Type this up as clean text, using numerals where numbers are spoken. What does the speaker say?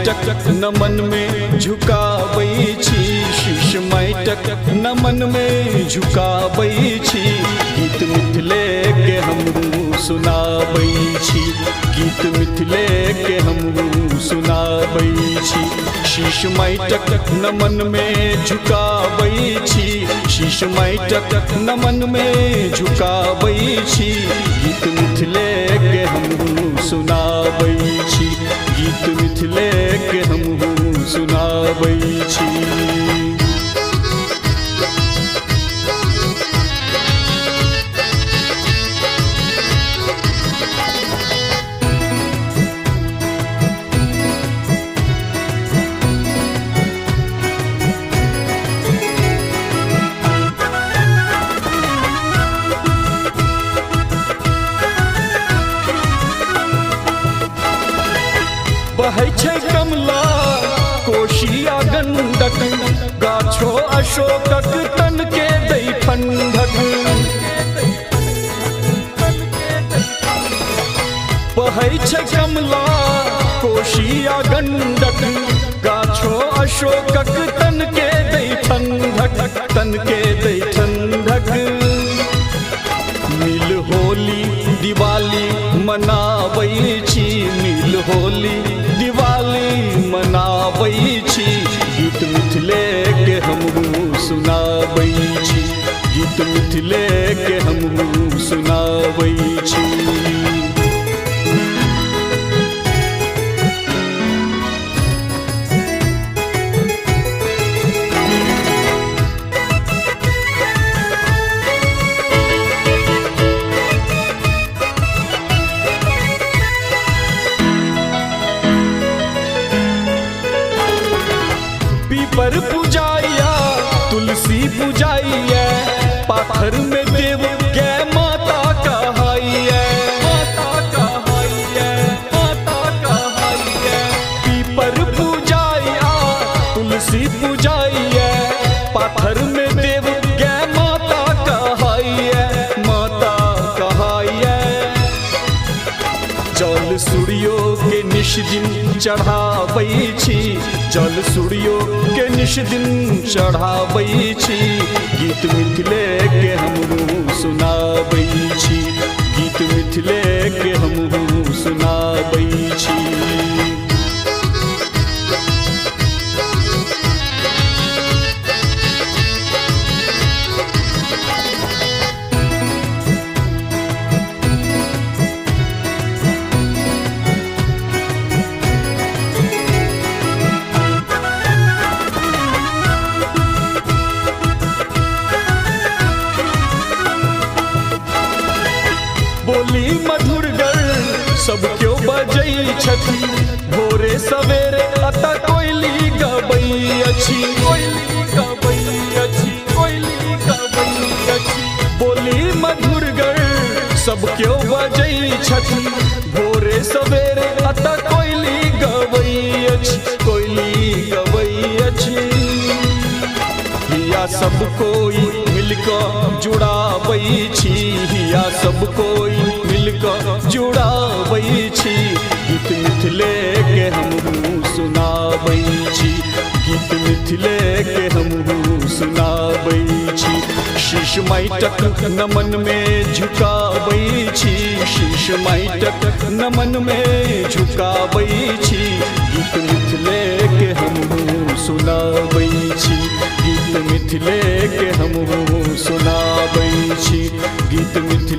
माइटक नमन में झुकाबै छी, शीश माइटक नमन में झुकाबै छी। गीत मिथिले के हमहूँ सुनाबै छी, गीत मिथिले के हमहूँ सुनाबै छी। शीश माइटक नमन में झुकाबै छी, शीश माइटक नमन में झुकाबै छी। गीत मिथिले के हमहूँ सुनाबै छी, गीत मिथिले के हमहूँ सुनाबै छी। बहै छै कमला कोशिया गंडक, गाछो अशोकक तन के दै ठंडक। बहै छै कमला कोशिया गंडक, गाछो अशोकक तन के दै ठंडक, तन के दै ठंडक। मिल होली दिवाली मनाबै छी, मिल होली दिवाली मनाबै छी। गीत मिथिले के हमहूँ सुनाबै छी, गीत मिथिले के हमहूँ सुनाबै छी। पीपर पूजाइया तुलसी पूजाइया, पाखर में देव के माता कहाइया, माता कहाइया, माता कहाइया। पीपर पूजाइया तुलसी पूजाइया, पाखर में देव के माता कहाइया, माता कहाइया। जल सूर्यो के निश दिन चढ़ाबै छी, जल सूर्यो के निश दिन चढ़ाबै छी। गीत मिथिले के हमहूँ सुनाबै छी, गीत मिथिले के हमहूँ सुनाबै छी। बोली मधुर गर सब क्यों बजै छथि, भोरे सवेरे अतः कोयली गबै अछि, कोयली गबै अछि, कोयली गबै अछि। बोली मधुर गर सब क्यों बजै छथि, भोरे सवेरे अतः कोयली गबै अछि, कोयली गबै अछि। हिया सब कोई मिलकर जुड़ाबै छी, हिया सब कोई मिलकर जुड़ाबै छी। गीत मिथिले के हमहूँ सुनाबै छी, गीत मिथिले के हमहूँ सुनाबै छी। शीश माइटक नमन में झुकाबै छी, शीश माइटक नमन में झुकाबै छी। गीत मिथिले के हमहूँ सुनाबै छी, गीत मिथिले के हमहूँ सुनाबै छी, गीत मिथिले